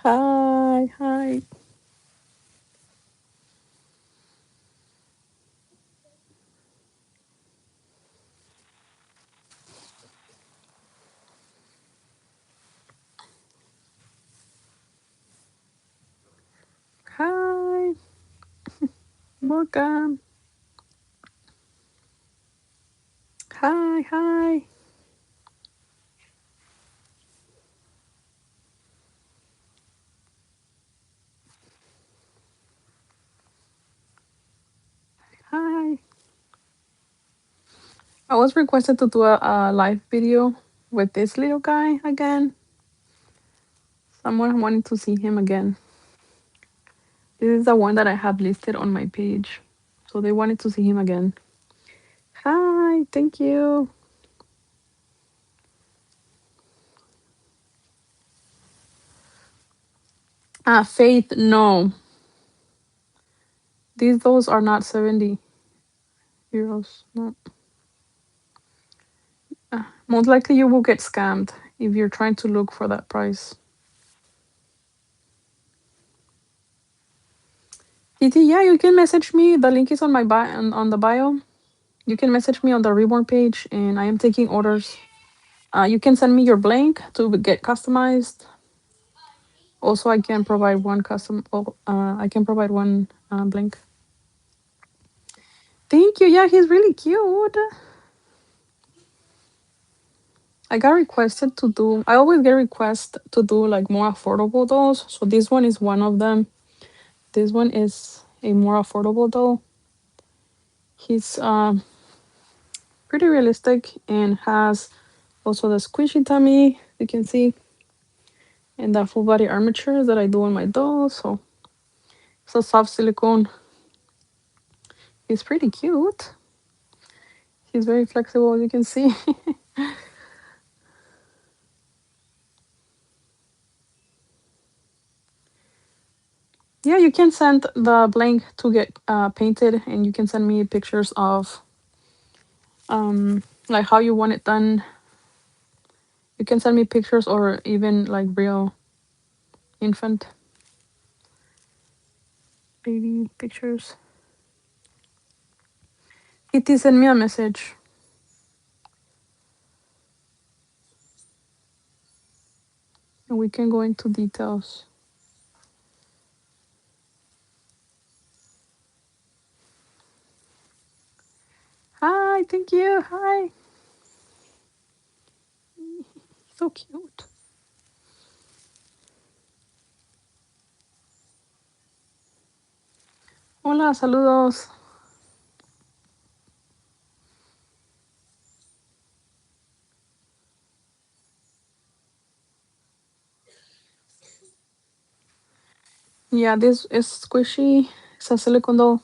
Hi, hi, hi, welcome. Hi, hi, hi. I was requested to do a live video with this little guy again. Someone wanted to see him again. This is the one that I have listed on my page. So they wanted to see him again. Hi, thank you. Faith, no. Those are not 70 euros. No. Most likely you will get scammed if you're trying to look for that price. Titi, yeah, you can message me. The link is on my on the bio. You can message me on the reborn page, and I am taking orders. You can send me your blank to get customized. Also, I can provide one custom. I can provide one blank. Thank you. Yeah, he's really cute. I got requested to do. I always get requests to do like more affordable dolls. So this one is one of them. This one is a more affordable doll. He's pretty realistic and has also the squishy tummy. You can see. And the full body armature that I do on my dolls. So it's a soft silicone. He's pretty cute. He's very flexible, as you can see. Yeah, you can send the blank to get painted, and you can send me pictures of like how you want it done. You can send me pictures or even like real infant baby pictures. Kitty, send me a message, and we can go into details. Hi, thank you. Hi. So cute. Hola, saludos. Yeah, this is squishy. It's a silicone doll.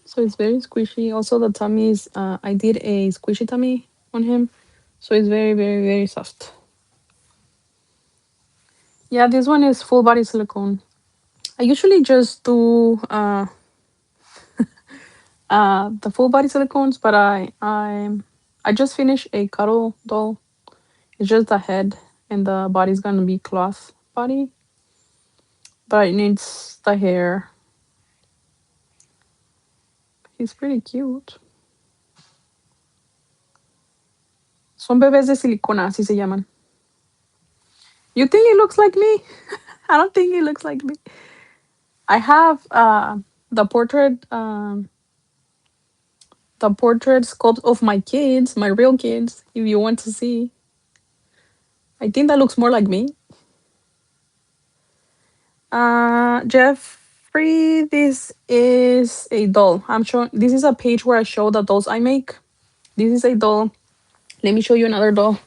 So it's very squishy. Also, the tummy is, I did a squishy tummy on him. So it's very, very, very soft. Yeah, this one is full body silicone. I usually just do the full body silicones, but I just finished a cuddle doll. It's just the head and the body's gonna be cloth body, but it needs the hair. He's pretty cute. Son bebés de silicona, así se llaman. You think he looks like me? I don't think he looks like me. I have the portrait the portrait sculpt of my kids, my real kids, if you want to see. I think that looks more like me. Jeffrey, this is a doll. I'm showing this is a page where I show the dolls I make. This is a doll. Let me show you another doll.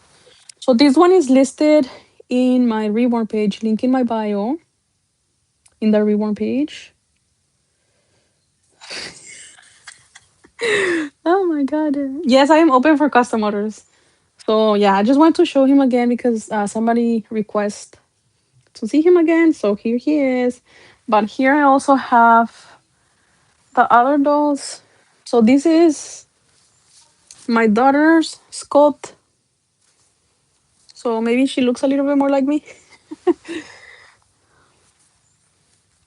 So this one is listed in my reborn page, link in my bio, in the reborn page. Oh my god. Yes, I am open for custom orders. So yeah, I just want to show him again because somebody request to see him again. So here he is. But here I also have the other dolls. So this is my daughter's sculpt. So maybe she looks a little bit more like me.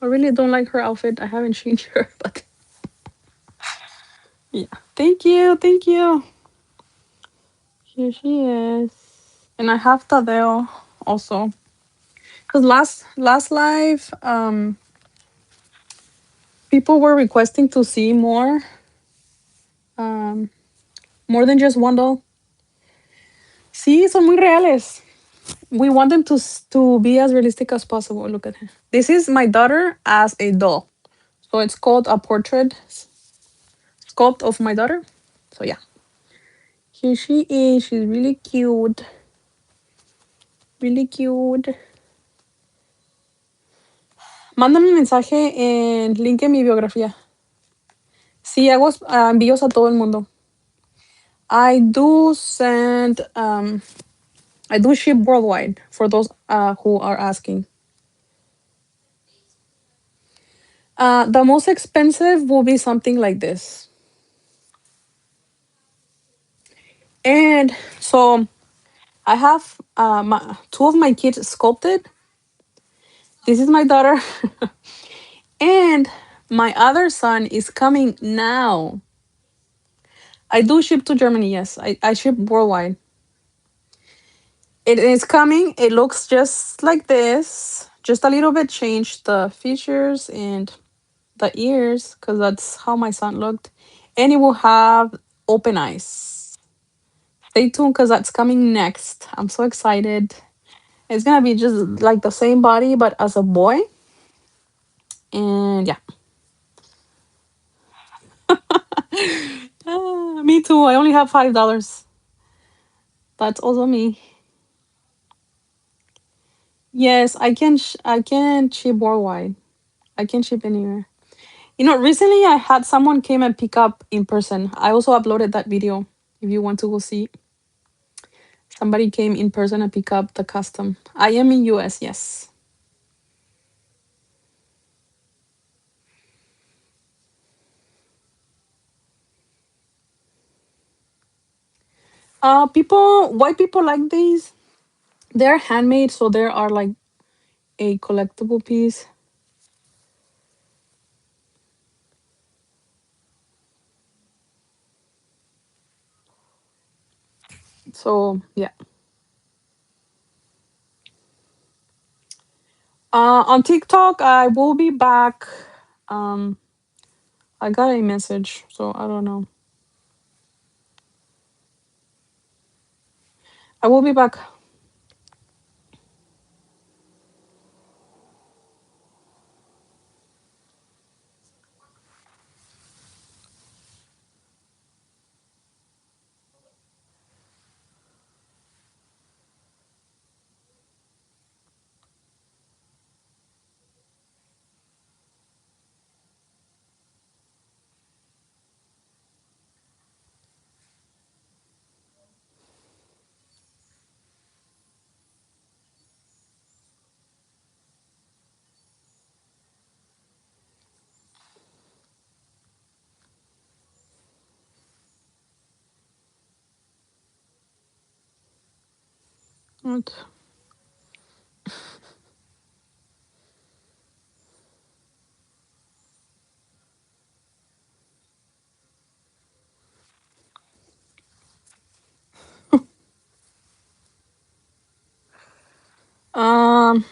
I really don't like her outfit. I haven't changed her, but yeah. Thank you, thank you. Here she is. And I have Tadeo also. Cause last live, people were requesting to see um, more than just one doll. Sí, son muy reales. We want them to be as realistic as possible. Look at her. This is my daughter as a doll. So it's called a portrait sculpt of my daughter. So yeah. Here she is. She's really cute. Really cute. Mándame un mensaje en link en mi biografía. Sí, hago envíos a todo el mundo. I do send, I do ship worldwide for those who are asking. The most expensive will be something like this. And so I have two of my kids sculpted. This is my daughter. And my other son is coming now. I do ship to Germany, yes. I ship worldwide. It is coming. It looks just like this. Just a little bit changed the features and the ears because that's how my son looked. And it will have open eyes. Stay tuned because that's coming next. I'm so excited. It's gonna be just like the same body but as a boy. And yeah. Me too. I only have $5. That's also me. Yes, I can ship worldwide. I can ship anywhere. Recently I had someone came and pick up in person. I also uploaded that video if you want to go see. Somebody came in person and pick up the custom. I am in US, yes. White people like these. They're handmade, so they are like a collectible piece. So yeah. On TikTok, I will be back. Um, I got a message, so I don't know. I will be back. Okay. Um,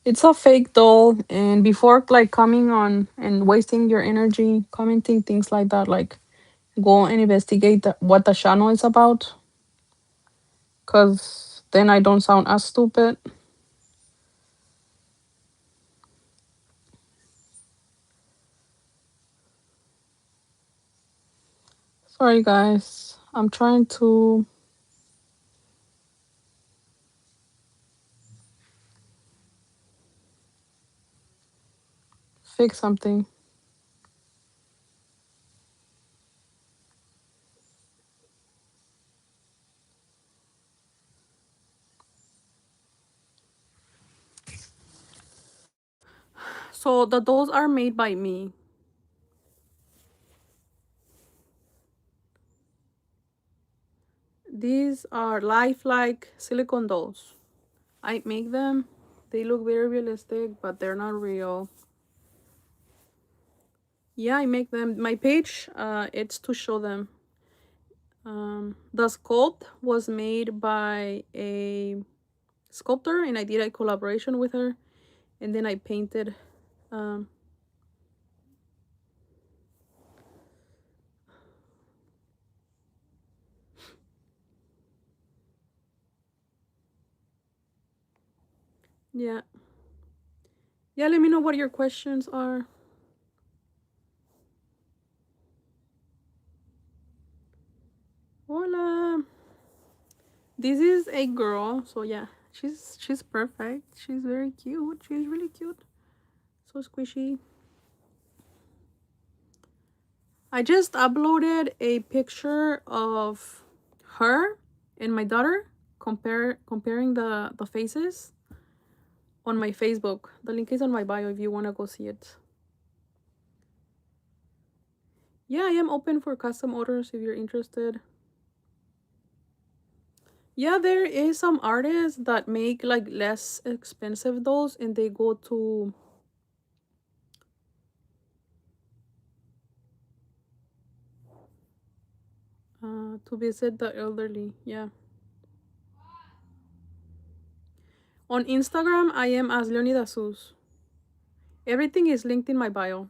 it's a fake doll, and before like coming on and wasting your energy commenting things like that, like go and investigate what the channel is about, cause then I don't sound as stupid. Sorry, guys. I'm trying to fix something. So the dolls are made by me. These are lifelike silicone dolls. I make them. They look very realistic, but they're not real. Yeah, I make them. My page, it's to show them. The sculpt was made by a sculptor, and I did a collaboration with her, and then I painted. Um, yeah, yeah. Let me know what your questions are. Hola. This is a girl, so yeah, she's perfect. She's very cute. She's really cute. So squishy. I just uploaded a picture of her and my daughter, comparing the faces on my Facebook. The link is on my bio if you want to go see it. Yeah, I am open for custom orders if you're interested. Yeah, there is some artists that make like less expensive dolls, and they go to visit the elderly. Yeah. On Instagram, I am as leoniduszeus. Everything is linked in my bio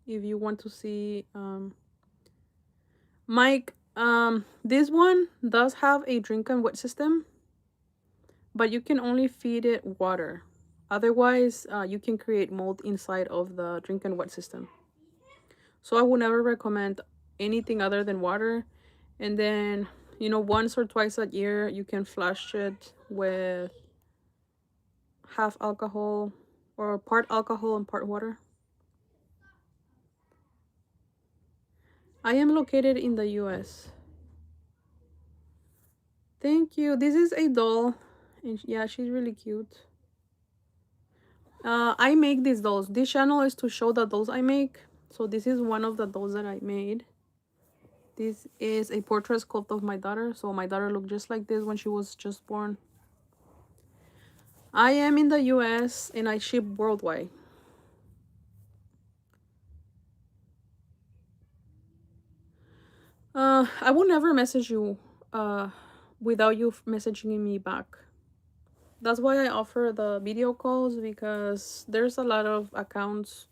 if you want to see. Mike, this one does have a drink and wet system, but you can only feed it water. Otherwise, you can create mold inside of the drink and wet system. So I would never recommend anything other than water. And then, once or twice a year, you can flush it with half alcohol or part alcohol and part water. I am located in the US. Thank you. This is a doll. And yeah, she's really cute. I make these dolls. This channel is to show the dolls I make. So this is one of the dolls that I made. This is a portrait sculpt of my daughter. So my daughter looked just like this when she was just born. I am in the US and I ship worldwide. I will never message you without you messaging me back. That's why I offer the video calls, because there's a lot of accounts.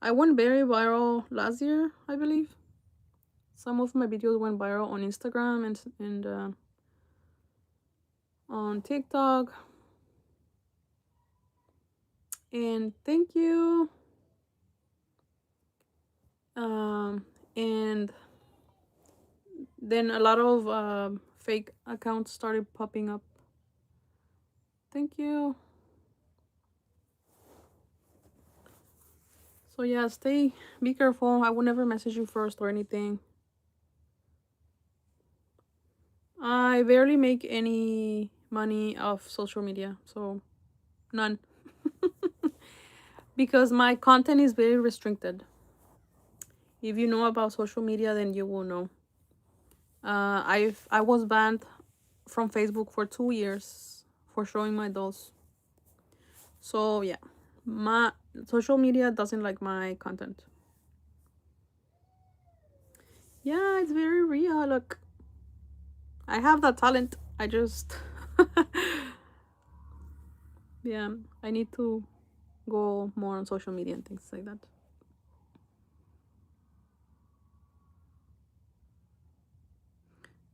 I went very viral last year, I believe. Some of my videos went viral on Instagram and on TikTok. And thank you. And then a lot of fake accounts started popping up. Thank you. So yeah, be careful. I will never message you first or anything. I barely make any money off social media, so none. Because my content is very restricted. If you know about social media, then you will know. I was banned from Facebook for 2 years for showing my dolls. So yeah, my social media doesn't like my content. Yeah, it's very real. Look, I have that talent. I just yeah, I need to go more on social media and things like that.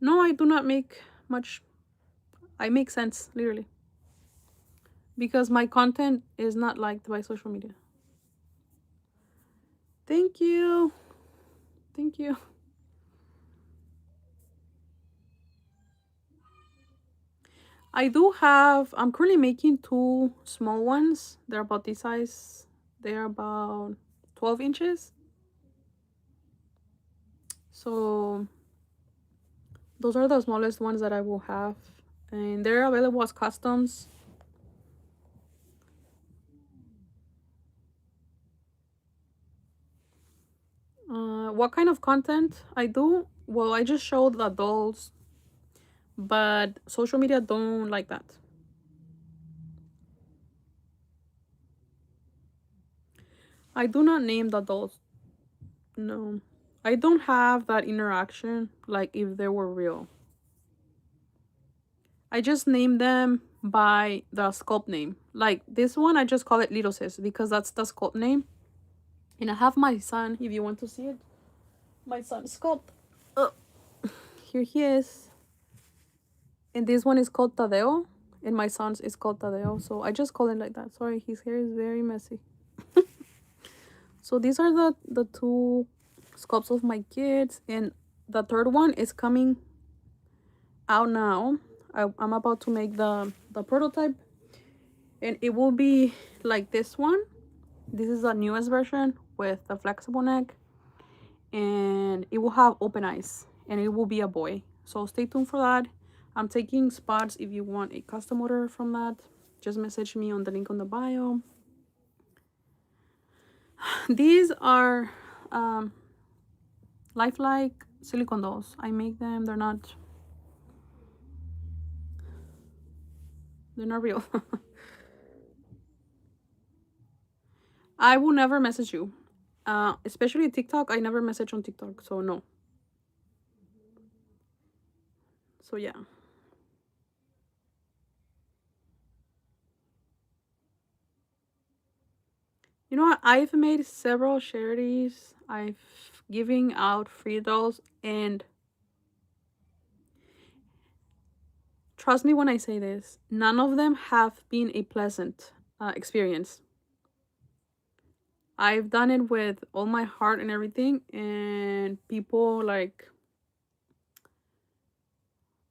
No, I do not make much. I make sense, literally. Because my content is not liked by social media. Thank you. Thank you. I'm currently making two small ones. They're about this size. They're about 12 inches. So those are the smallest ones that I will have. And they're available as customs. What kind of content I do? Well, I just show the dolls. but social media don't like that. I do not name the dolls. No. I don't have that interaction like if they were real. I just name them by the sculpt name. Like this one, I just call it Little Sis because that's the sculpt name. And I have my son, if you want to see it. My son sculpt. Oh, here he is. And this one is called Tadeo. And my son's is called Tadeo. So I just call it like that. Sorry, his hair is very messy. So these are the two sculpts of my kids. And the third one is coming out now. I'm about to make the prototype. And it will be like this one. This is the newest version with the flexible neck. And it will have open eyes. And it will be a boy. So stay tuned for that. I'm taking spots. If you want a custom order from that, just message me on the link on the bio. These are lifelike silicone dolls. I make them. They're not real. I will never message you. Especially TikTok. I never message on TikTok, so no. So yeah. You know what? I've made several charities. I've giving out free dolls, and trust me when I say this, none of them have been a pleasant experience. I've done it with all my heart and everything, and people like,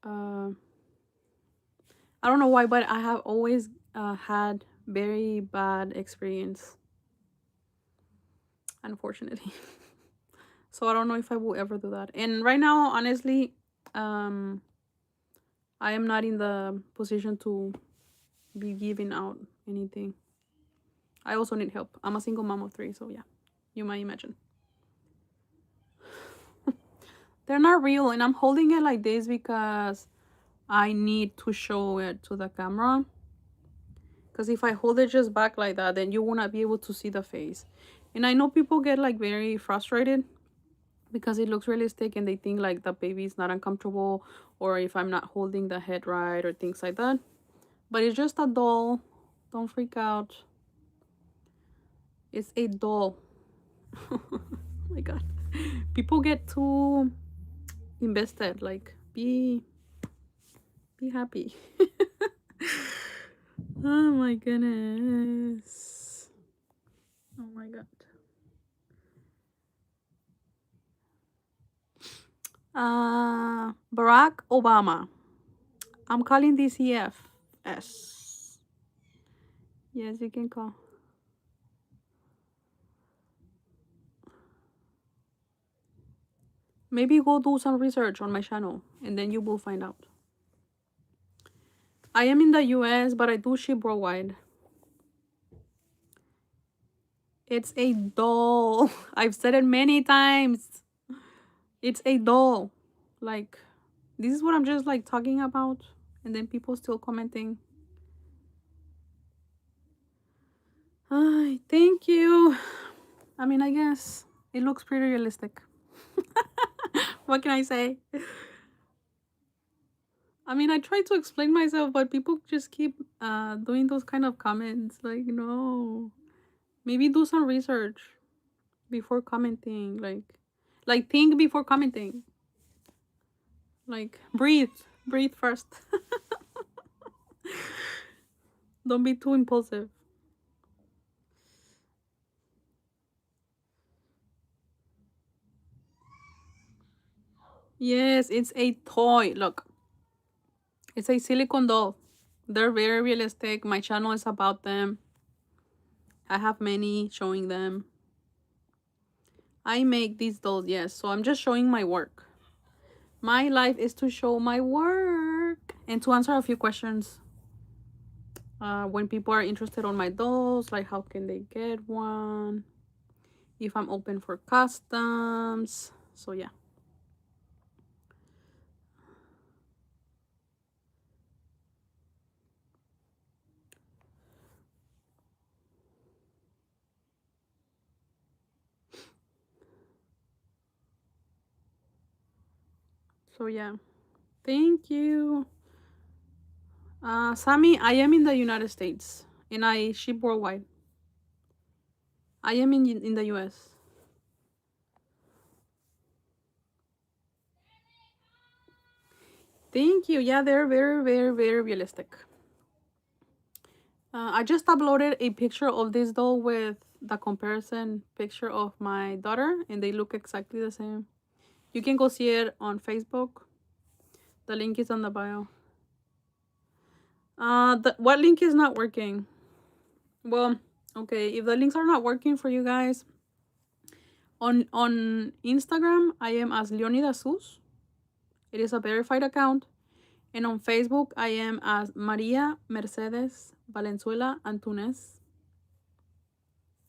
I don't know why, but I have always had very bad experience, unfortunately. So I don't know if I will ever do that. And right now, honestly, I am not in the position to be giving out anything. I also need help. I'm a single mom of 3, so yeah, you might imagine. They're not real, and I'm holding it like this because I need to show it to the camera. Because if I hold it just back like that, then you will not be able to see the face. And I know people get like very frustrated because it looks realistic and they think like the baby is not uncomfortable, or if I'm not holding the head right, or things like that. But it's just a doll. Don't freak out. It's a doll. Oh my god. People get too invested. Like, be happy. Oh my goodness. Oh my god. Barack Obama. I'm calling this EFS. Yes, you can call. Maybe go do some research on my channel and then you will find out. I am in the US, but I do ship worldwide. It's a doll. I've said it many times. It's a doll. Like, this is what I'm just like talking about, and then people still commenting. Thank you. I mean, I guess it looks pretty realistic. What can I say? I mean, I try to explain myself, but people just keep doing those kind of comments. Like, no. Maybe do some research before commenting. Like think before commenting. Like, breathe. Breathe first. Don't be too impulsive. Yes, it's a toy. Look. It's a silicone doll. They're very realistic. My channel is about them. I have many showing them. I make these dolls, yes. So I'm just showing my work. My life is to show my work and to answer a few questions. When people are interested on my dolls, like how can they get one? If I'm open for customs. So yeah. So yeah. Thank you. Sammy, I am in the United States and I ship worldwide. I am in the US. Thank you. Yeah, they're very, very, very realistic. I just uploaded a picture of this doll with the comparison picture of my daughter, and they look exactly the same. You can go see it on Facebook. The link is on the bio. What link is not working? Well, okay, if the links are not working for you guys, on Instagram, I am as leoniduszeus. It is a verified account. And on Facebook, I am as Maria Mercedes Valenzuela Antunes.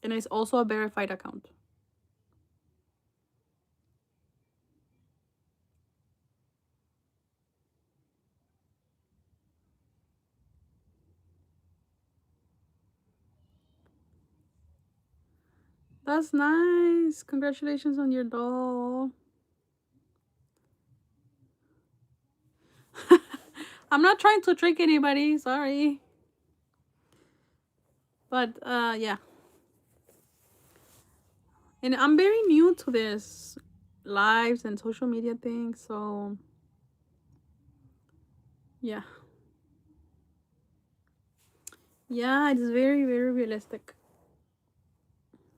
And it's also a verified account. That's nice. Congratulations on your doll. I'm not trying to trick anybody. Sorry. But yeah. And I'm very new to this lives and social media thing. So yeah. Yeah, it's very, very realistic.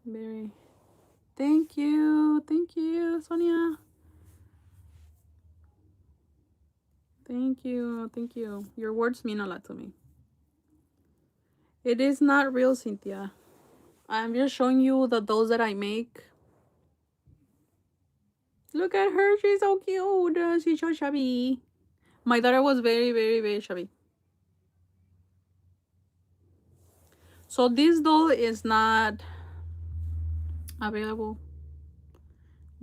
Very. Thank you. Thank you, Sonia. Thank you. Thank you. Your words mean a lot to me. It is not real, Cynthia. I'm just showing you the dolls that I make. Look at her. She's so cute. She's so chubby. My daughter was very, very, very chubby. So this doll is not available,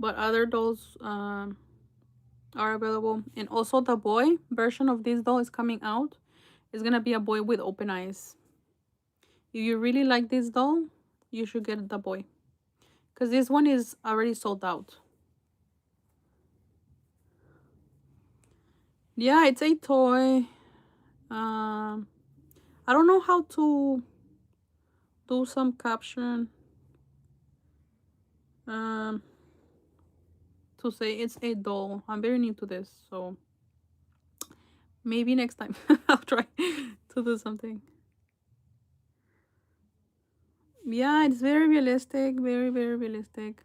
but other dolls are available. And also the boy version of this doll is coming out. It's gonna be a boy with open eyes. If you really like this doll, you should get the boy, because this one is already sold out. Yeah, it's a toy. I don't know how to do some caption. Um, to say it's a doll. I'm very new to this, so maybe next time I'll try to do something. Yeah, it's very realistic, very, very realistic.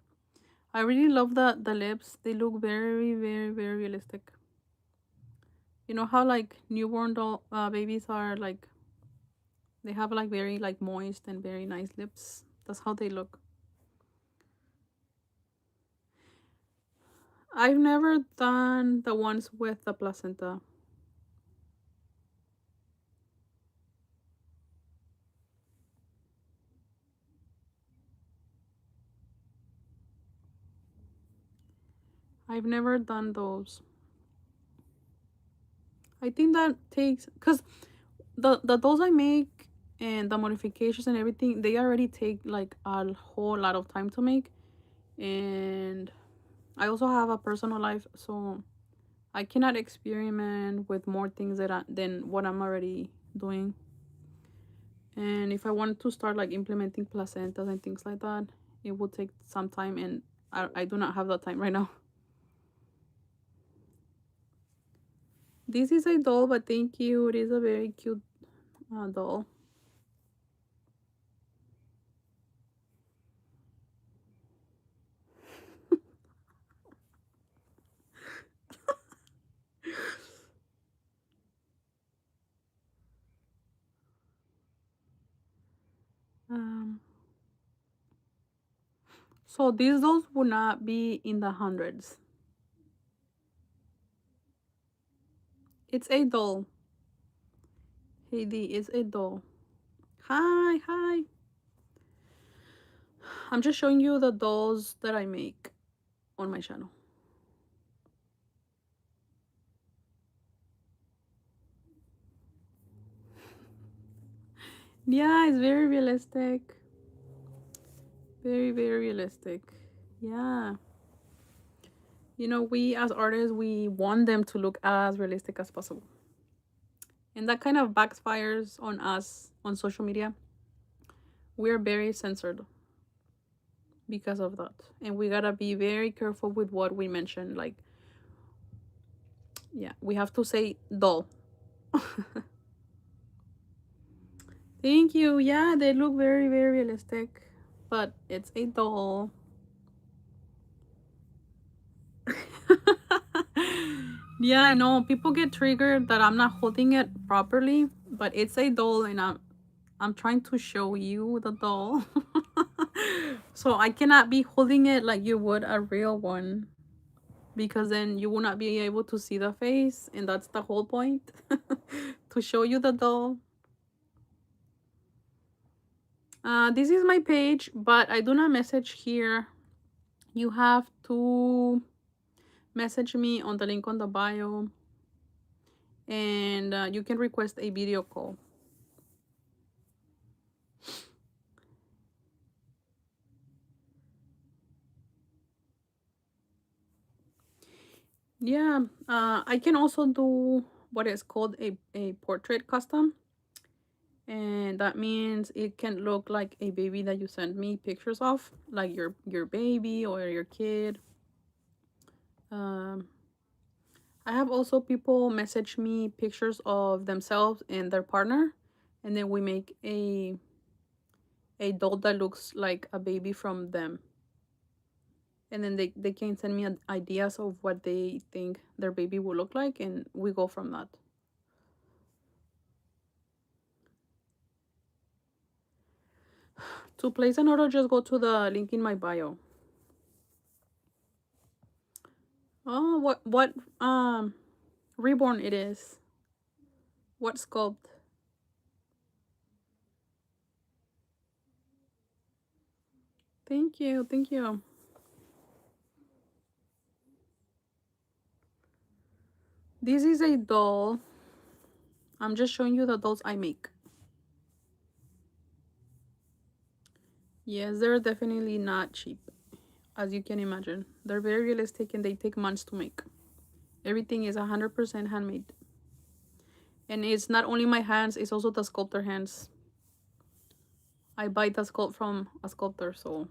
I really love the lips. They look very, very, very realistic. You know how like newborn doll babies are like, they have like very like moist and very nice lips. That's how they look. I've never done the ones with the placenta. I've never done those. I think that takes, because the dolls I make and the modifications and everything, they already take like a whole lot of time to make. And I also have a personal life, so I cannot experiment with more things than what I'm already doing. And if I wanted to start like implementing placentas and things like that, it would take some time, and I do not have that time right now. This is a doll, but thank you. It is a very cute doll. Um, so these dolls would not be in the hundreds. It's a doll. Heidi is a doll. Hi, hi. I'm just showing you the dolls that I make on my channel. Yeah, it's very realistic. Very, very realistic. Yeah. You know, we as artists, we want them to look as realistic as possible. And that kind of backfires on us on social media. We're very censored because of that. And we gotta be very careful with what we mention. Like, yeah, we have to say doll. Thank you. Yeah, they look very, very realistic. But it's a doll. Yeah, I know. People get triggered that I'm not holding it properly, but it's a doll and I'm trying to show you the doll. So I cannot be holding it like you would a real one because then you will not be able to see the face and that's the whole point. To show you the doll. This is my page, but I do not message here. You have to message me on the link on the bio and you can request a video call. Yeah, I can also do what is called a portrait custom. And that means it can look like a baby that you send me pictures of, like your baby or your kid. Um, I have also people message me pictures of themselves and their partner, and then we make a doll that looks like a baby from them. And then they can send me ideas of what they think their baby will look like, and we go from that. To place an order, just go to the link in my bio. Oh, what reborn it is? What sculpt? Thank you, thank you. This is a doll. I'm just showing you the dolls I make. Yes, they're definitely not cheap, as you can imagine. They're very realistic and they take months to make. Everything is 100% handmade. And it's not only my hands, it's also the sculptor hands. I buy the sculpt from a sculptor, so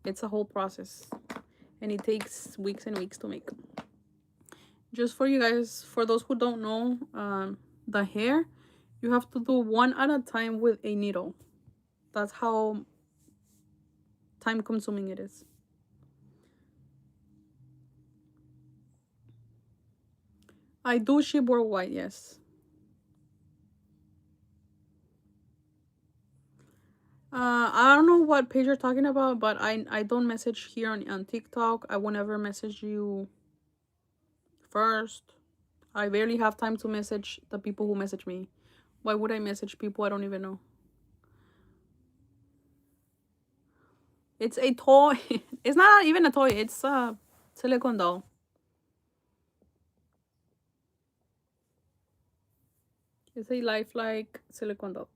it's a whole process. And it takes weeks and weeks to make. Just for you guys, for those who don't know, the hair, you have to do one at a time with a needle. That's how time consuming it is. I do ship worldwide, yes. I don't know what page you're talking about, but I don't message here on TikTok. I will never message you first. I barely have time to message the people who message me. Why would I message people I don't even know? It's a toy. It's not even a toy. It's a silicone doll. It's a lifelike silicone doll.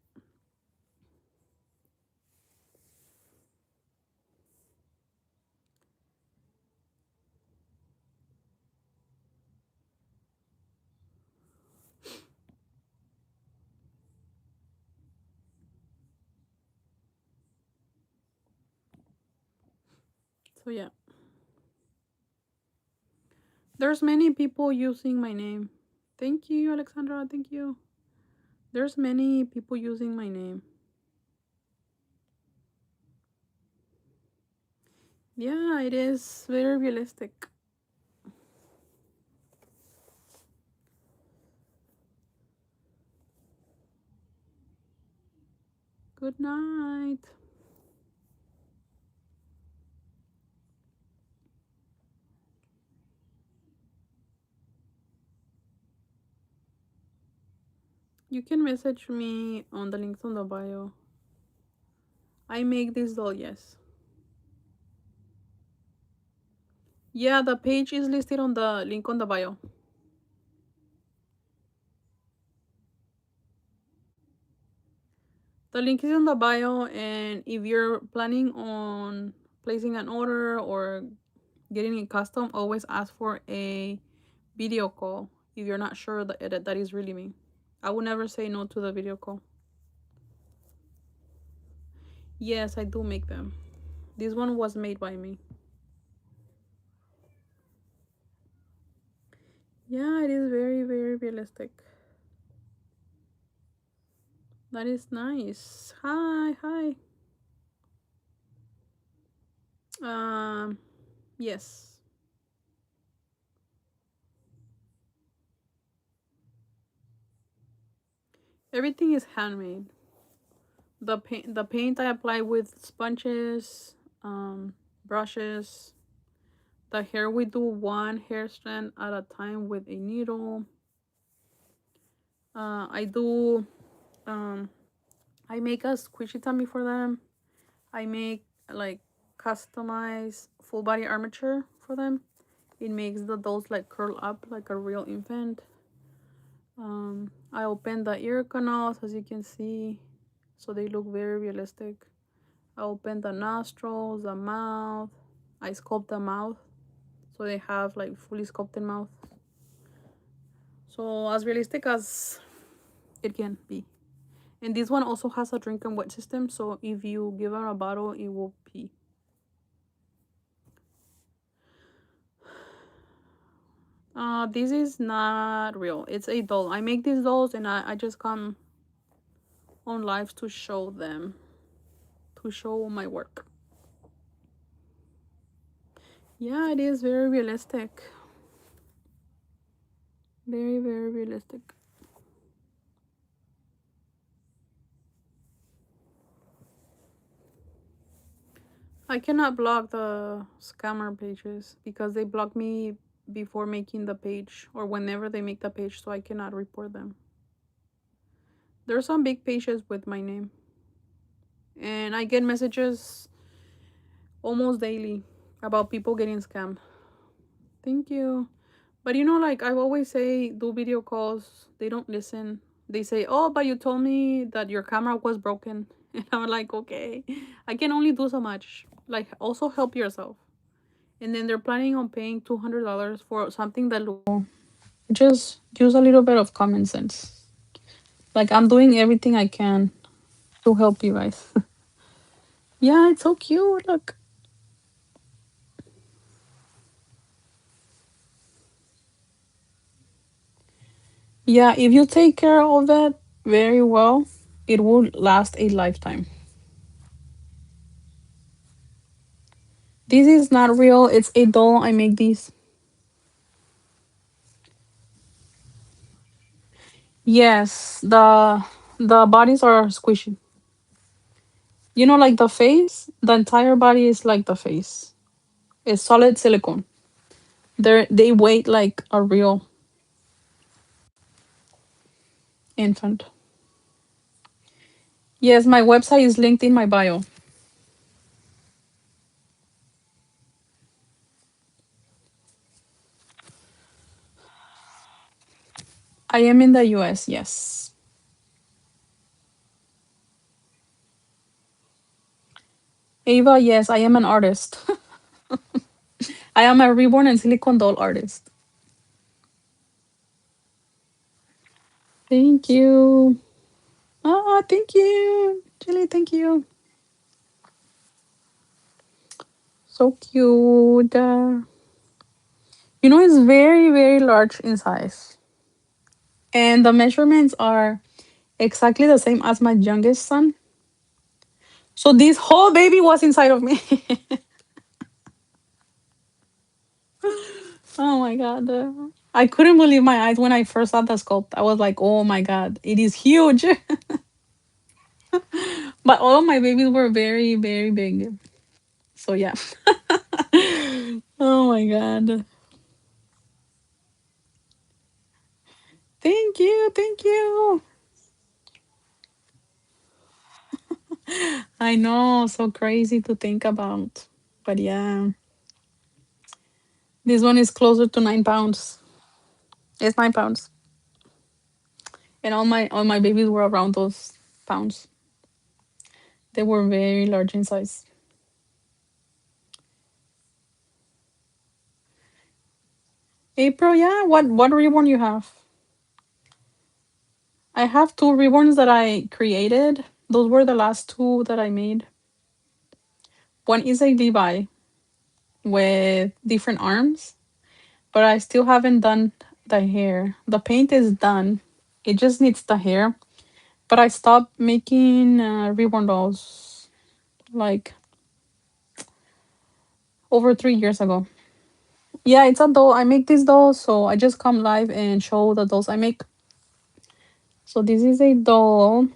So yeah. There's many people using my name. Thank you, Alexandra. Thank you. There's many people using my name. Yeah, it is very realistic. Good night. You can message me on the links on the bio. I make this doll, yes. Yeah, the page is listed on the link on the bio. The link is in the bio, and if you're planning on placing an order or getting it custom, always ask for a video call if you're not sure that is really me. I would never say no to the video call. Yes, I do make them. This one was made by me. Yeah, it is very, very realistic. That is nice. Hi, hi. Um, yes. Everything is handmade. The paint I apply with sponges, brushes. The hair we do one hair strand at a time with a needle. I do um I make a squishy tummy for them. I make like customized full body armature for them. It makes the dolls like curl up like a real infant. I open the ear canals as you can see, so they look very realistic. I open the nostrils, the mouth. I sculpt the mouth so they have like fully sculpted mouth. So as realistic as it can be. And this one also has a drink and wet system, so if you give them a bottle, it will pee. This is not real. It's a doll. I make these dolls and I just come on live to show them, to show my work. Yeah, it is very realistic. Very, very realistic. I cannot block the scammer pages because they block me before making the page or whenever they make the page, so I cannot report them. There's some big pages with my name. And I get messages almost daily about people getting scammed. Thank you. But like I always say, do video calls. They don't listen. They say, "Oh, but you told me that your camera was broken." And I'm like, "Okay, I can only do so much. Like, also help yourself." And then they're planning on paying $200 for something that just use a little bit of common sense. Like I'm doing everything I can to help you guys. Yeah, it's so cute. Look. Yeah, if you take care of that very well, it will last a lifetime. This is not real. It's a doll. I make these. Yes, the bodies are squishy. Like the face, the entire body is like the face. It's solid silicone. They weight like a real infant. Yes, my website is linked in my bio. I am in the US, yes. Ava, yes, I am an artist. I am a reborn and silicone doll artist. Thank you. Ah, thank you. Julie, thank you. So cute. It's very, very large in size. And the measurements are exactly the same as my youngest son. So this whole baby was inside of me. Oh my god. I couldn't believe my eyes when I first saw the sculpt. I was like, oh my god, it is huge. But all of my babies were very, very big. So yeah. Oh my god. Thank you. Thank you. I know, so crazy to think about. But yeah. This one is closer to 9 pounds. It's 9 pounds. And all my babies were around those pounds. They were very large in size. April, yeah. What reborn you have? I have two reborns that I created. Those were the last two that I made. One is a Levi with different arms, but I still haven't done the hair. The paint is done. It just needs the hair. But I stopped making reborn dolls like over 3 years ago. Yeah, it's a doll. I make these dolls, so I just come live and show the dolls I make. So this is a doll.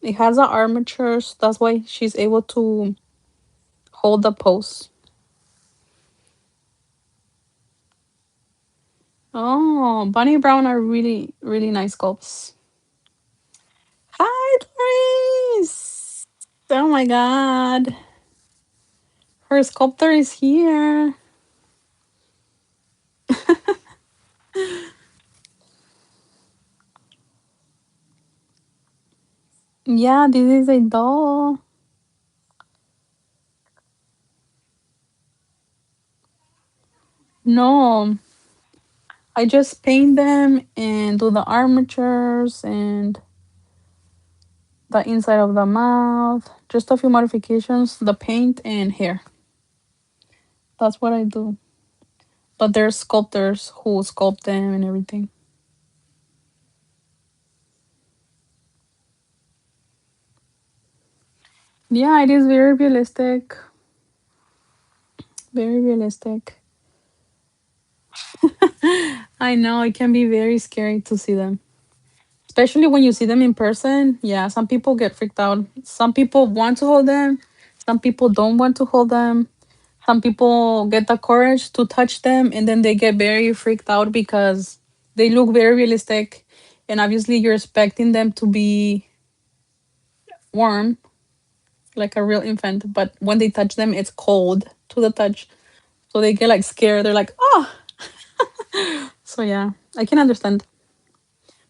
It has a armature, so that's why she's able to hold the pose. Oh, Bunny Brown are really, really nice sculpts. Hi, Doris! Oh my god. Her sculptor is here. Yeah, this is a doll. No, I just paint them and do the armatures and the inside of the mouth. Just a few modifications, the paint and hair. That's what I do. But there's sculptors who sculpt them and everything. Yeah, it is very realistic. Very realistic. I know it can be very scary to see them. Especially when you see them in person. Yeah, some people get freaked out. Some people want to hold them. Some people don't want to hold them. Some people get the courage to touch them and then they get very freaked out because they look very realistic. And obviously, you're expecting them to be warm, like a real infant. But when they touch them, it's cold to the touch. So they get like scared. They're like, oh. So yeah, I can understand.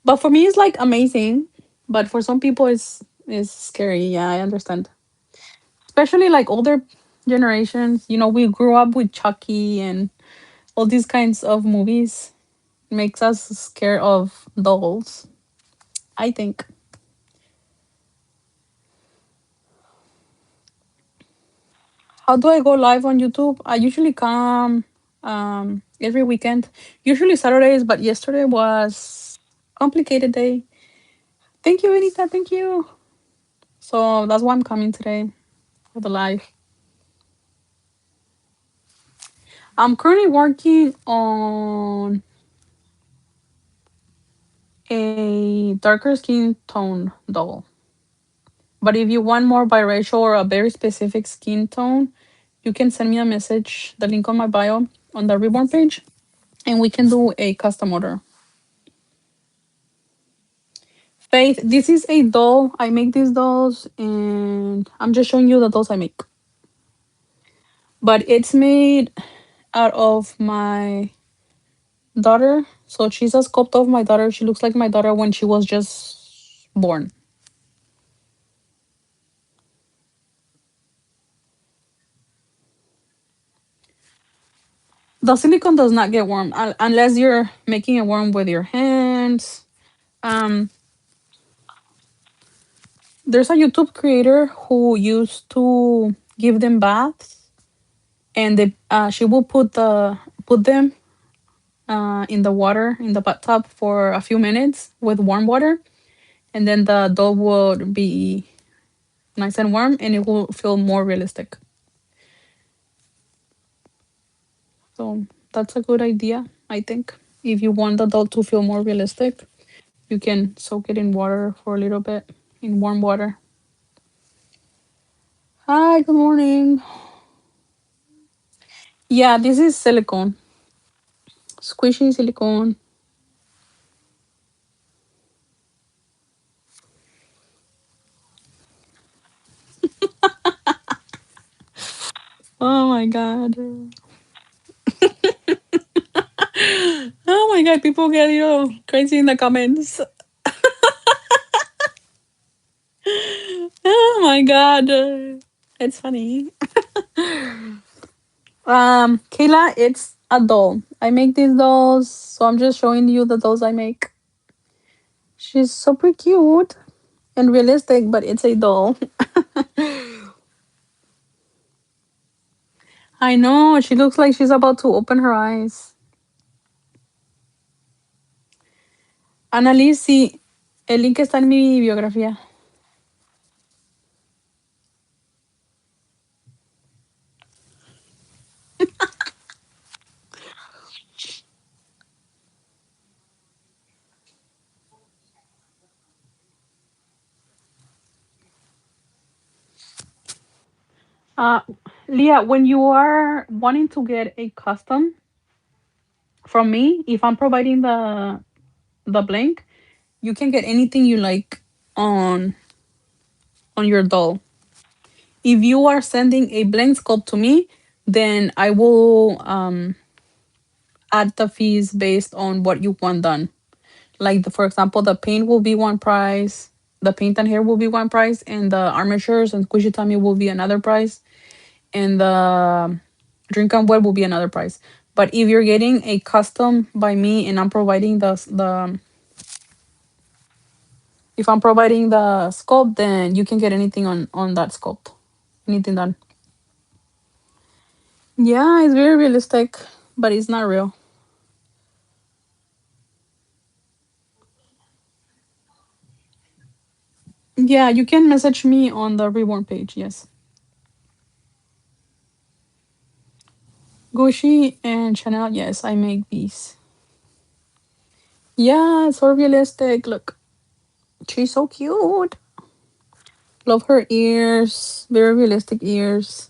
But for me, it's like amazing. But for some people, it's scary. Yeah, I understand. Especially like older generations. You know, we grew up with Chucky and all these kinds of movies. Makes us scared of dolls. I think. How do I go live on YouTube? I usually come every weekend. Usually Saturdays, but yesterday was complicated day. Thank you, Anita. Thank you. So that's why I'm coming today for the live. I'm currently working on a darker skin tone doll. But if you want more biracial or a very specific skin tone, you can send me a message, the link on my bio on the Reborn page, and we can do a custom order. Faith, this is a doll. I make these dolls, and I'm just showing you the dolls I make. But it's made out of my daughter. So she's a sculpt of my daughter. She looks like my daughter when she was just born. The silicone does not get warm unless you're making it warm with your hands. Um, there's a YouTube creator who used to give them baths, and she will put them in the water in the bathtub for a few minutes with warm water, and then the doll would be nice and warm, and it will feel more realistic. So that's a good idea, I think. If you want the doll to feel more realistic, you can soak it in water for a little bit, in warm water. Hi, good morning. Yeah, this is silicone, squishy silicone. Oh my god. Oh my god, people get crazy in the comments. Oh my god. It's funny. Kayla, a doll. I make these dolls, so I'm just showing you the dolls I make. She's super cute and realistic, but it's a doll. I know, she looks like she's about to open her eyes. Annalise, sí, el link está en mi biografía. Uh, Leah, when you are wanting to get a custom from me, if I'm providing the blank, you can get anything you like on on your doll. If you are sending a blank sculpt to me, then I will add the fees based on what you want done. Like for example, the paint will be one price, the paint and hair will be one price, and the armatures and squishy tummy will be another price, and the drink and wet will be another price. But if you're getting a custom by me and I'm providing the if I'm providing the sculpt, then you can get anything on that sculpt, anything done. Yeah, it's very realistic, but it's not real. Yeah, you can message me on the reborn page. Yes, Gucci and Chanel. Yes, I make these. Yeah, it's so realistic. Look, she's so cute. Love her ears. Very realistic ears.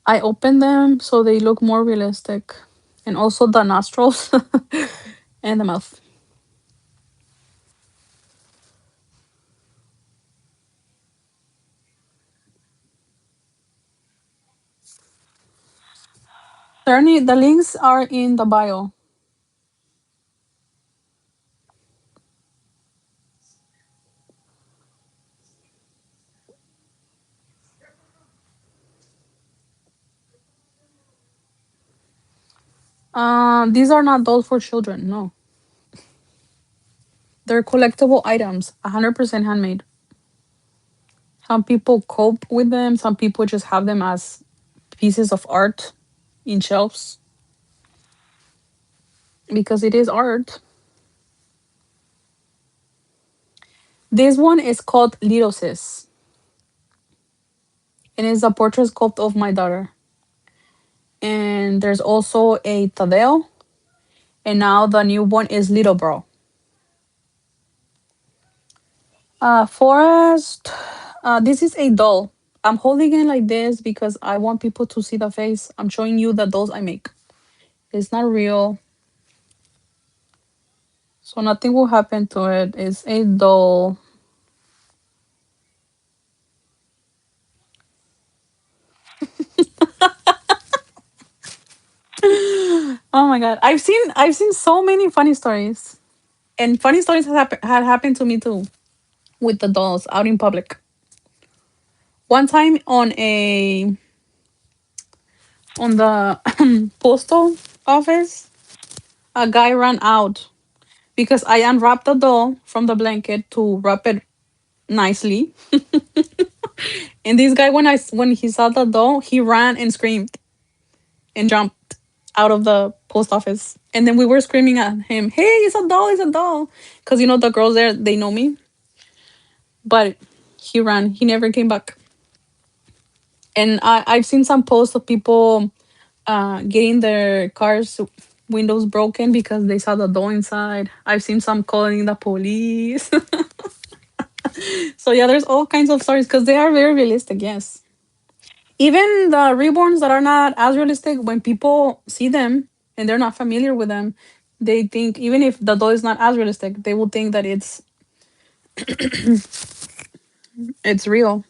I open them so they look more realistic, and also the nostrils and the mouth. Certainly, the links are in the bio. These are not dolls for children. No, they're collectible items. 100% handmade. Some people cope with them. Some people just have them as pieces of art in shelves because it is art. This one is called leoniduszeus, and it's a portrait sculpt of my daughter. And there's also a Tadeo, and now the new one is Little Bro. Forest. This is a doll. I'm holding it like this because I want people to see the face. I'm showing you the dolls I make. It's not real, so nothing will happen to it. It's a doll. Oh my god, I've seen so many funny stories, and funny stories had happened to me too with the dolls out in public. One time on the postal office, a guy ran out because I unwrapped the doll from the blanket to wrap it nicely. And this guy, when he saw the doll, he ran and screamed and jumped out of the post office. And then we were screaming at him, "Hey, it's a doll! It's a doll!" Because the girls there, they know me. But he ran. He never came back. And I've seen some posts of people getting their cars windows broken because they saw the doll inside. I've seen some calling the police. So yeah, there's all kinds of stories because they are very realistic. Yes, even the reborns that are not as realistic, when people see them and they're not familiar with them, they think, even if the doll is not as realistic, they will think that it's real.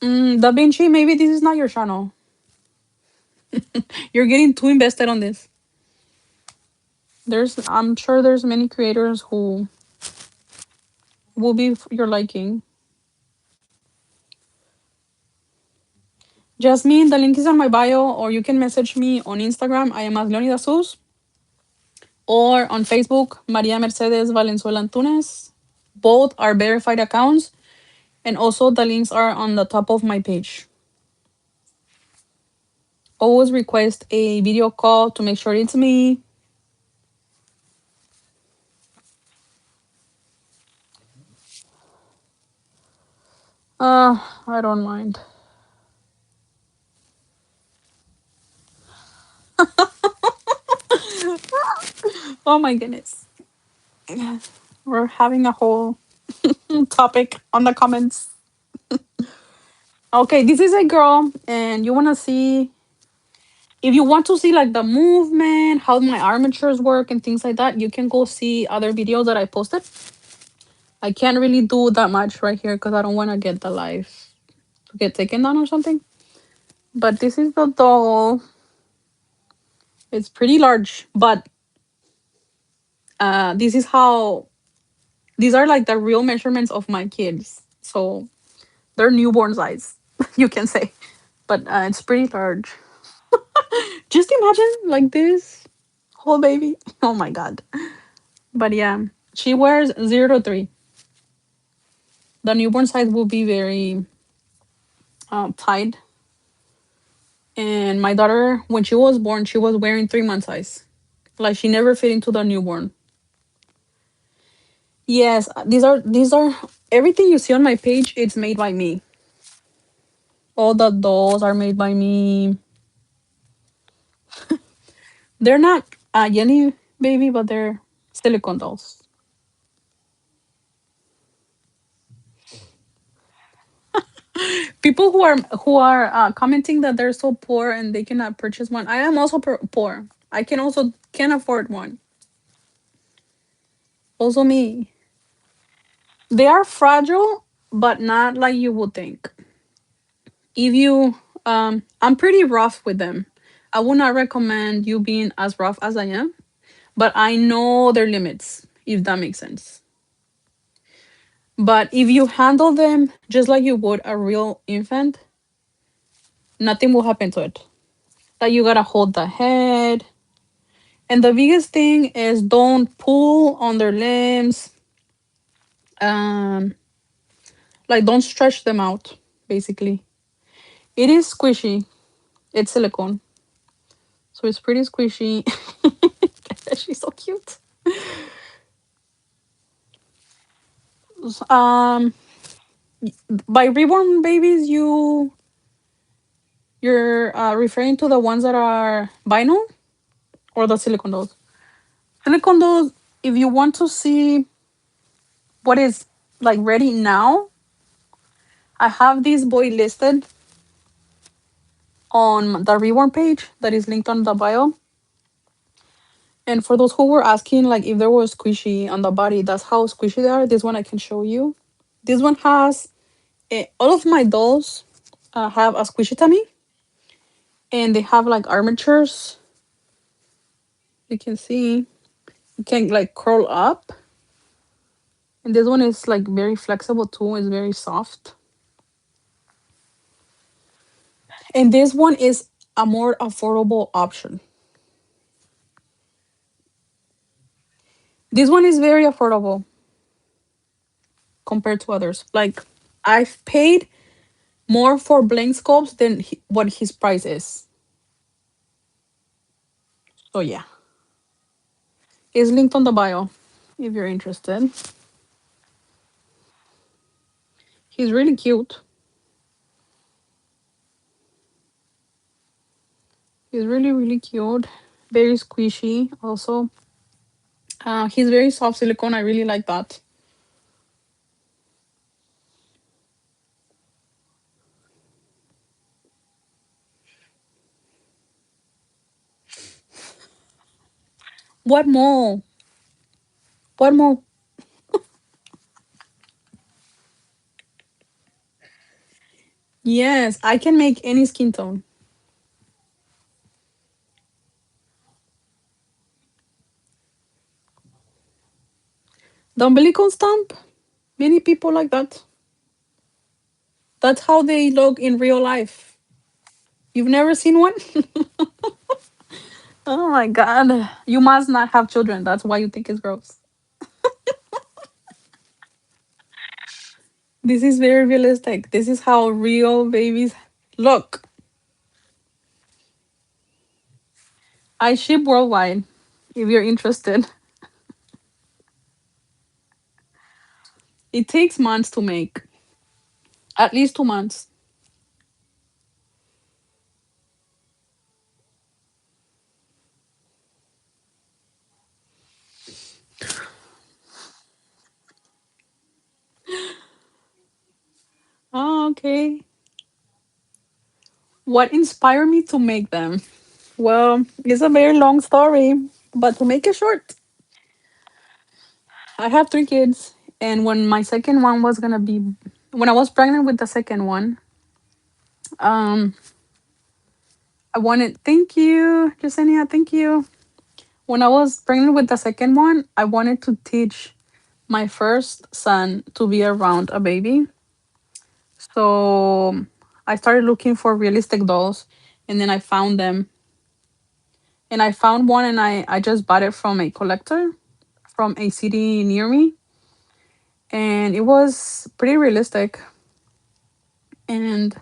Da Vinci, maybe this is not your channel. You're getting too invested on this. I'm sure there's many creators who will be your liking. Jasmine, the link is on my bio, or you can message me on Instagram. I am as leoniduszeus, or on Facebook, Maria Mercedes Valenzuela Antunes. Both are verified accounts, and also the links are on the top of my page. Always request a video call to make sure it's me. I don't mind. Oh my goodness. We're having a whole topic on the comments. Okay, this is a girl, and you want to see, if you want to see like the movement, how my armatures work, and things like that, you can go see other videos that I posted. I can't really do that much right here because I don't want to get the live to get taken down or something. But this is the doll. It's pretty large, but this is how, these are like the real measurements of my kids. So they're newborn size, you can say. But it's pretty large. Just imagine like this whole baby. Oh my god. But yeah, she wears 0 to 3. The newborn size will be very tight. And my daughter, when she was born, she was wearing 3 month size. Like she never fit into the newborn. Yes, these are everything you see on my page. It's made by me. All the dolls are made by me. They're not Jenny baby, but they're silicone dolls. People who are commenting that they're so poor and they cannot purchase one. I am also poor. I can also can't afford one. Also me. They are fragile, but not like you would think. If you, I'm pretty rough with them. I would not recommend you being as rough as I am, but I know their limits, if that makes sense. But if you handle them just like you would a real infant, nothing will happen to it. Like you gotta hold the head. And the biggest thing is don't pull on their limbs. Um, like don't stretch them out, basically. It is squishy. It's silicone. So it's pretty squishy. She's so cute. Um, by reborn babies, you're referring to the ones that are vinyl or the silicone dolls. Silicone dolls. If you want to see what is like ready now, I have this boy listed on the reborn page that is linked on the bio. And for those who were asking, like if there was squishy on the body, that's how squishy they are. This one I can show you. This one has all of my dolls have a squishy tummy, and they have like armatures. You can see you can like curl up, and this one is like very flexible too. It's very soft, and this one is a more affordable option. This one is very affordable compared to others. Like I've paid more for blank scopes than what his price is. So yeah, it's linked on the bio if you're interested. He's really cute. He's really really cute. Very squishy also. He's very soft silicone. I really like that. What more? What more? Yes, I can make any skin tone. The umbilical stump. Many people like that. That's how they look in real life. You've never seen one? Oh my god. You must not have children. That's why you think it's gross. This is very realistic. This is how real babies look. I ship worldwide if you're interested. It takes months to make. At least 2 months. Oh, okay. What inspired me to make them? Well, it's a very long story, but to make it short, I have 3 kids. And when my second one was gonna be, when I was pregnant with the second one, um, I wanted, thank you, Yesenia, thank you. When I was pregnant with the second one, I wanted to teach my first son to be around a baby. So I started looking for realistic dolls and then I found them. And I found one and I just bought it from a collector from a city near me. And it was pretty realistic. And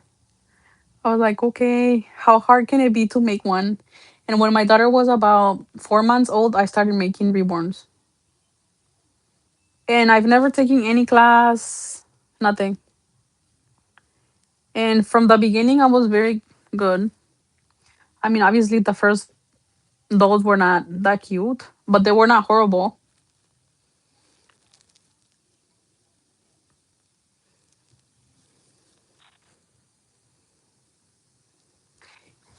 I was like, okay, how hard can it be to make one? And when my daughter was about 4 months old, I started making reborns. And I've never taken any class, nothing. And from the beginning, I was very good. I mean, obviously, the first dolls were not that cute, but they were not horrible.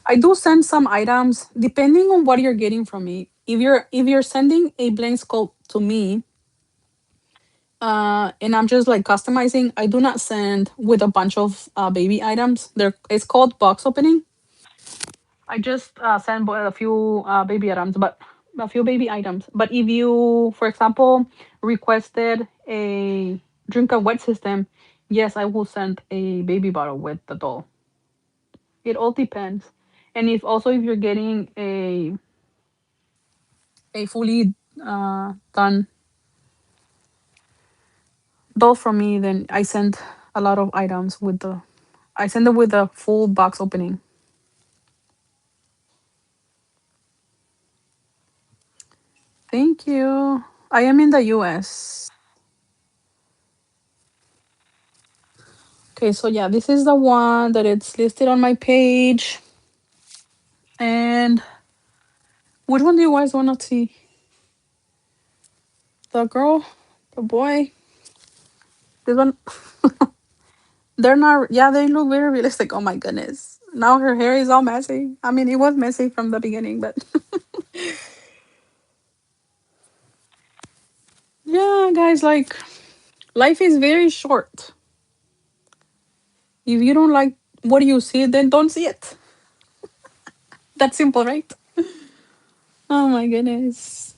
I do send some items depending on what you're getting from me. If you're sending a blank scope to me, and I'm just like customizing, I do not send with a bunch of baby items. It's called box opening. I just send a few baby items, but a few baby items. But if you, for example, requested a drink and wet system, yes, I will send a baby bottle with the doll. It all depends. And if you're getting a fully done doll from me, then I send a lot of items with the. I send it with a full box opening. Thank you. I am in the U.S. Okay, so yeah, this is the one that it's listed on my page. And which one do you guys want to see? The girl, the boy. This one. They're not. Yeah, they look very realistic. Oh my goodness. Now her hair is all messy. I mean, it was messy from the beginning, but yeah, guys, like life is very short. If you don't like what you see, then don't see it. That's simple, right? Oh my goodness.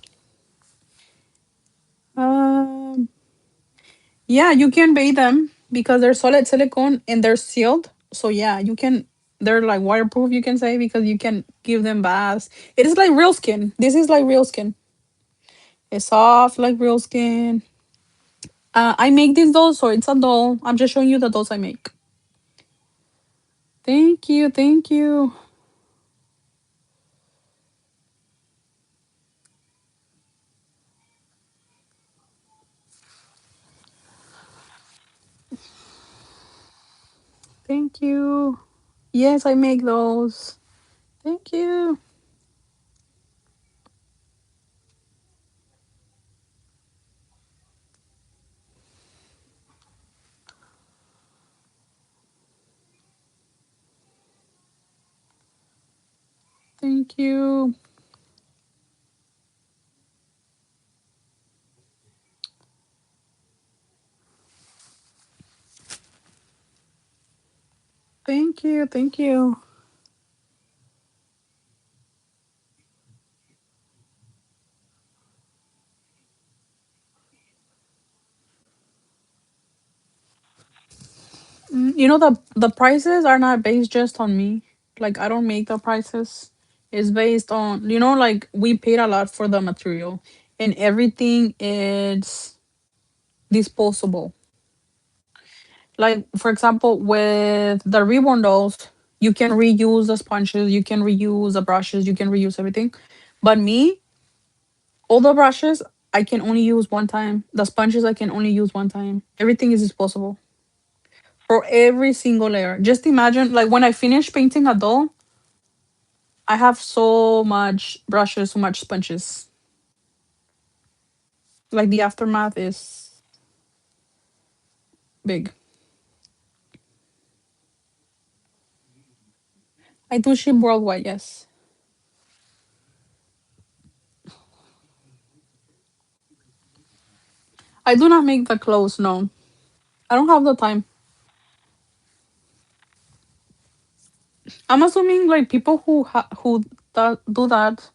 Um, yeah, you can bathe them because they're solid silicone and they're sealed. So yeah, you can. They're like waterproof. You can say because you can give them baths. It is like real skin. This is like real skin. It's soft like real skin. I make these dolls, so it's a doll. I'm just showing you the dolls I make. Thank you, thank you, thank you. Yes, I make those. Thank you, thank you, thank you, thank you. You know, the prices are not based just on me. Like I don't make the prices. It's based on, like we paid a lot for the material, and everything is disposable. Like for example, with the reborn dolls, you can reuse the sponges, you can reuse the brushes, you can reuse everything. But me, all the brushes I can only use one time. The sponges I can only use one time. Everything is disposable for every single layer. Just imagine, like when I finish painting a doll, I have so much brushes, so much sponges. Like the aftermath is big. I do ship worldwide, yes. I do not make the clothes, no. I don't have the time. I'm assuming like people do that,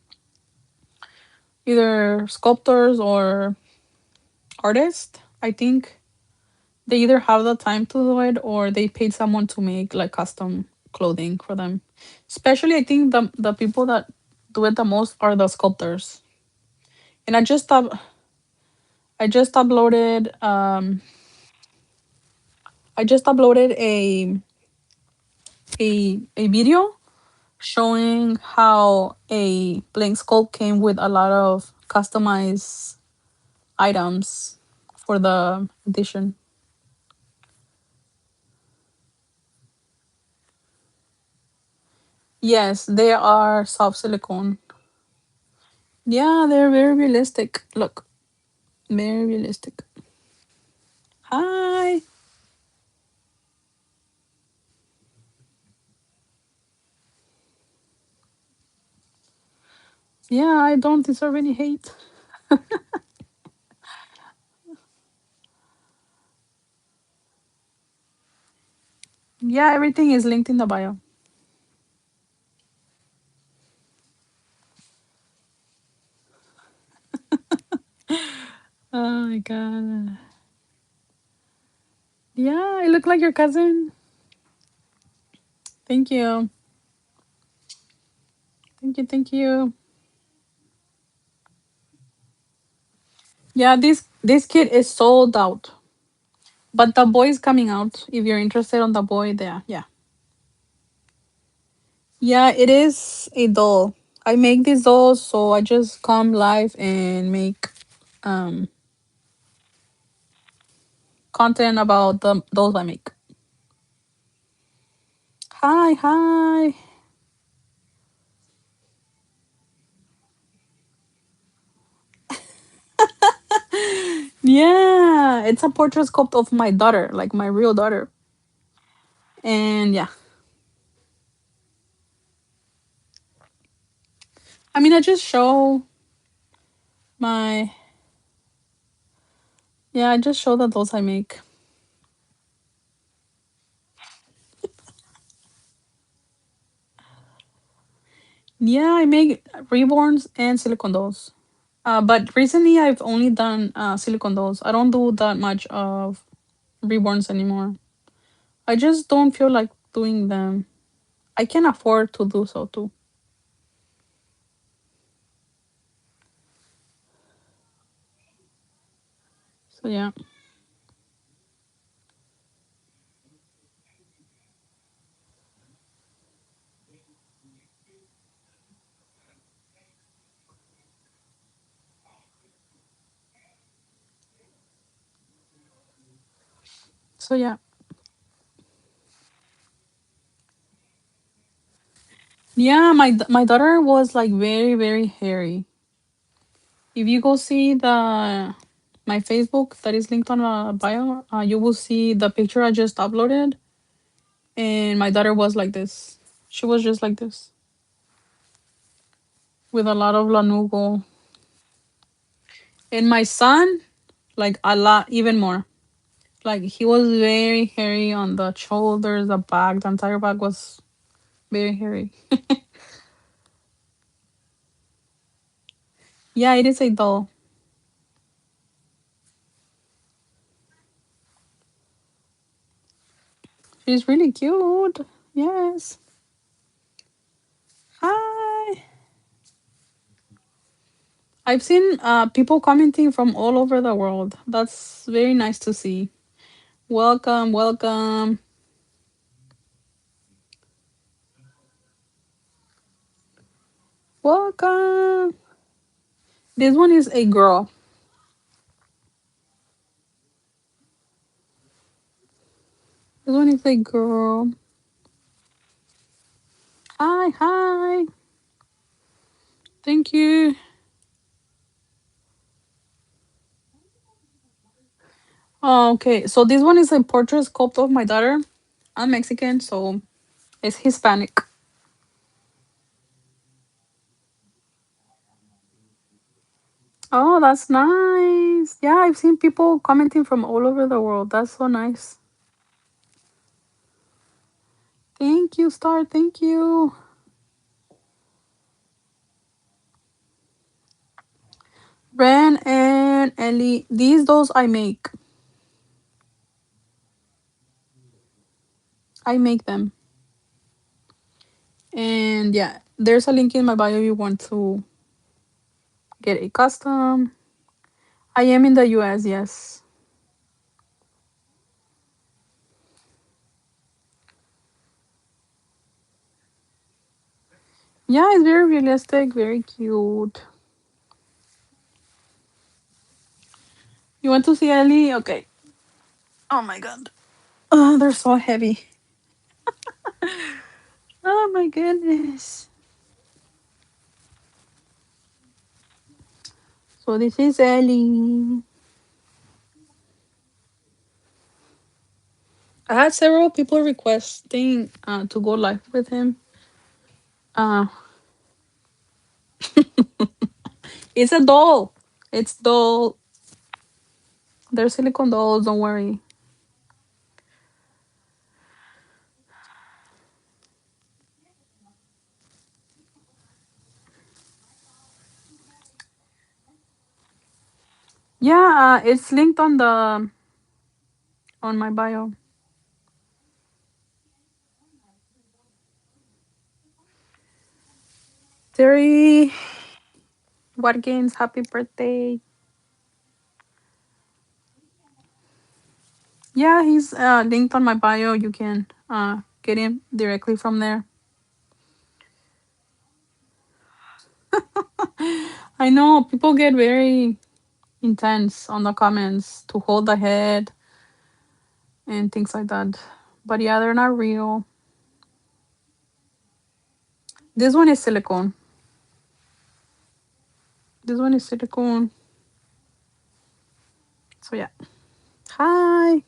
either sculptors or artists, I think they either have the time to do it or they paid someone to make like custom clothing for them. Especially I think the people that do it the most are the sculptors. And I just uploaded a video showing how a blank sculpt came with a lot of customized items for the edition. Yes, they are soft silicone. Yeah, they're very realistic. Look, very realistic. Hi. Yeah, I don't deserve any hate. Yeah, everything is linked in the bio. Oh my god. Yeah, I look like your cousin. Thank you. Thank you. Thank you. Yeah, this kit is sold out. But the boy is coming out. If you're interested on the boy, there. Yeah. Yeah, it is a doll. I make these dolls, so I just come live and make um content about the dolls I make. Hi, hi. Yeah, it's a portrait sculpt of my daughter, like my real daughter. And yeah, I mean, I just show my yeah, I just show the dolls I make. Yeah, I make reborns and silicone dolls. But recently I've only done silicone dolls. I don't do that much of reborns anymore. I just don't feel like doing them. I can afford to do so too. So yeah. So yeah. Yeah, my daughter was like very very hairy. If you go see the my Facebook that is linked on my bio, you will see the picture I just uploaded, and my daughter was like this. She was just like this with a lot of lanugo, and my son, like a lot, even more. Like he was very hairy on the shoulders, the back, the entire back was very hairy. Yeah, it is a doll. She's really cute. Yes. Hi. I've seen people commenting from all over the world. That's very nice to see. Welcome, welcome, welcome. This one is a girl. This one is a girl. Hi, hi. Thank you. Oh, okay, so this one is a portrait sculpt of my daughter. I'm Mexican, so it's Hispanic. Oh, that's nice. Yeah, I've seen people commenting from all over the world. That's so nice. Thank you, Star. Thank you. Ren and Ellie. These dolls I make. I make them. And yeah, there's a link in my bio if you want to get a custom. I am in the US, yes. Yeah, it's very realistic, very cute. You want to see Ellie? Okay. Oh my god. Oh, they're so heavy. Oh my goodness. So this is Ellie. I had several people requesting to go live with him. Uh, it's a doll. It's doll. They're silicone dolls. Don't worry. Yeah, it's linked on my bio. Terry Watkins, happy birthday. Yeah, he's linked on my bio. You can get him directly from there. I know people get very intense on the comments to hold the head and things like that. But yeah, they're not real. This one is silicone. This one is silicone. So yeah. Hi.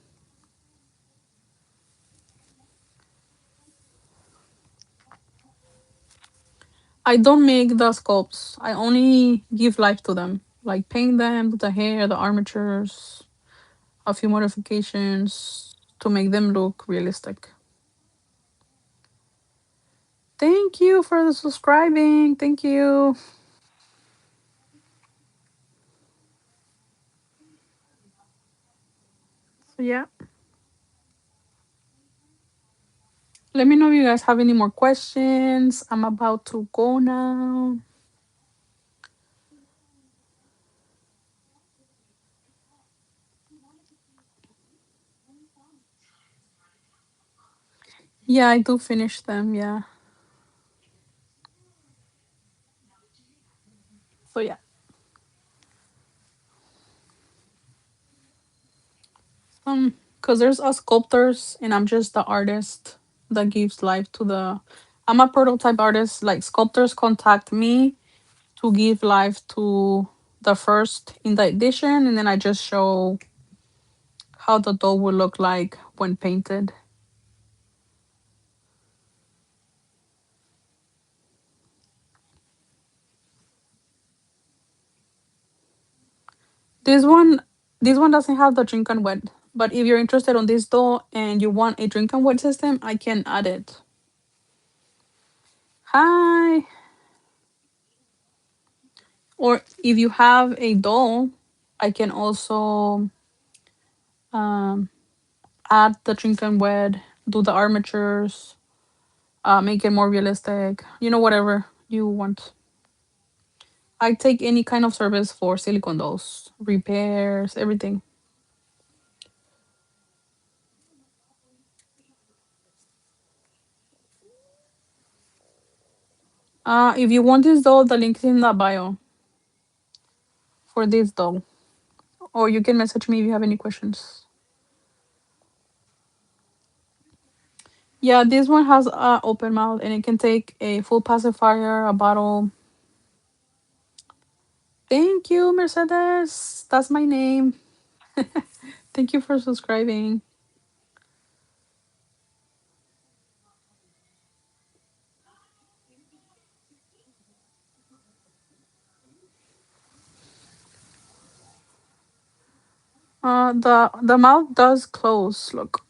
I don't make the sculpts. I only give life to them. Like paint them, do the hair, the armatures, a few modifications to make them look realistic. Thank you for the subscribing. Thank you. So yeah. Let me know if you guys have any more questions. I'm about to go now. Yeah, I do finish them. Yeah. So yeah. Because there's us sculptors and I'm just the artist that gives life to the. I'm a prototype artist. Like sculptors contact me to give life to the first in the edition, and then I just show how the doll will look like when painted. This one, this one doesn't have the drink and wet. But if you're interested on this doll and you want a drink and wet system, I can add it. Hi. Or if you have a doll, I can also um, add the drink and wet do the armatures, make it more realistic. Whatever you want. I take any kind of service for silicone dolls, repairs, everything. If you want this doll, the link is in the bio for this doll, or you can message me if you have any questions. Yeah, this one has a open mouth and it can take a full pacifier, a bottle. Thank you, Mercedes. That's my name. Thank you for subscribing. The mouth does close. Look,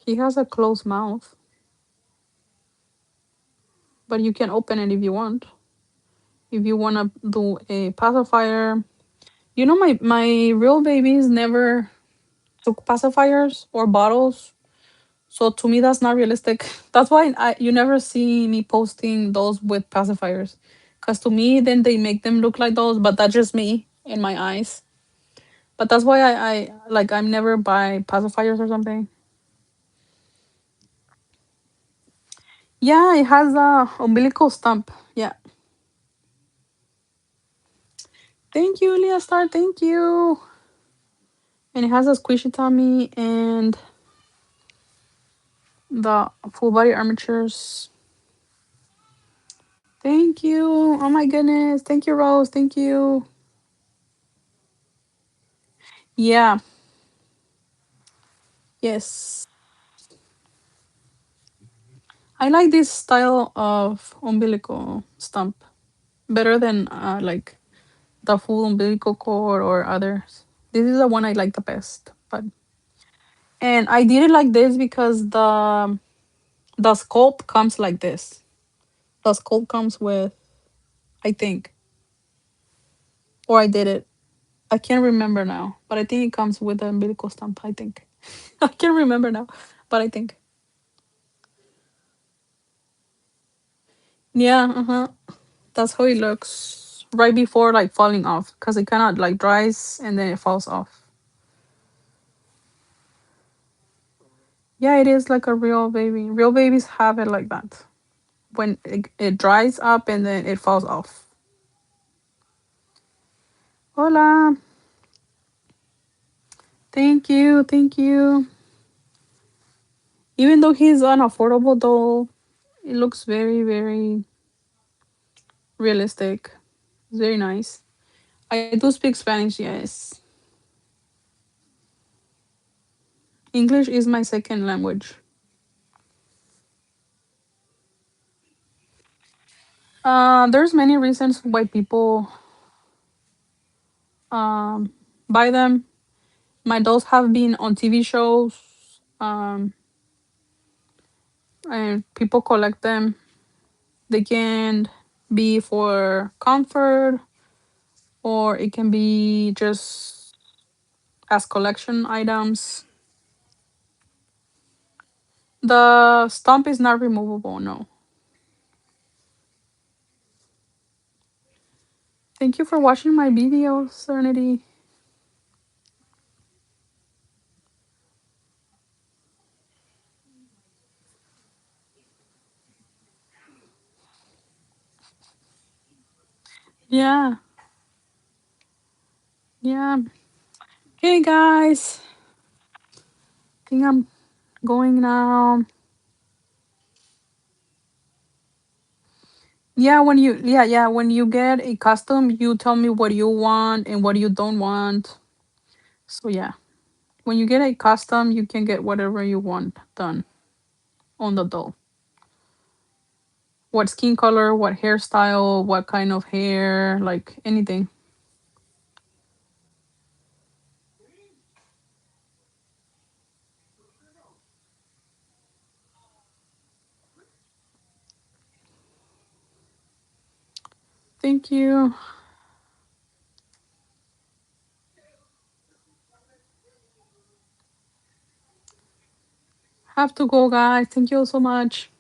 he has a closed mouth, but you can open it if you want. If you want to do a pacifier, my real babies never took pacifiers or bottles. So to me, that's not realistic. That's why you never see me posting those with pacifiers, because to me, then they make them look like those. But that's just me in my eyes. But that's why I like I'm never buy pacifiers or something. Yeah, it has a umbilical stump. Yeah. Thank you, Leah Star. Thank you. And it has a squishy tummy and the full body armatures. Thank you. Oh my goodness. Thank you, Rose. Thank you. Yeah. Yes. I like this style of umbilical stump better than like the full umbilical cord or others. This is the one I like the best. And I did it like this because the sculpt comes like this. The sculpt comes with, I think, or I did it. I can't remember now, but I think it comes with the umbilical stump. I think I can't remember now, but I think yeah. That's how it looks right before like falling off because it kind of like dries and then it falls off. Yeah, it is like a real baby. Real babies have it like that when it dries up and then it falls off. Hola. Thank you. Thank you. Even though he's an affordable doll, it looks very, very realistic. It's very nice. I do speak Spanish, yes. English is my second language. There's many reasons why people um buy them. My dolls have been on TV shows, um, and people collect them. They can be for comfort, or it can be just as collection items. The stump is not removable, no. Thank you for watching my video, Serenity. Yeah, yeah. Hey guys, I think I'm going now. Yeah, when you get a custom, you tell me what you want and what you don't want. So yeah. When you get a custom, you can get whatever you want done on the doll. What skin color, what hairstyle, what kind of hair, like anything. Thank you. Have to go, guys. Thank you so much.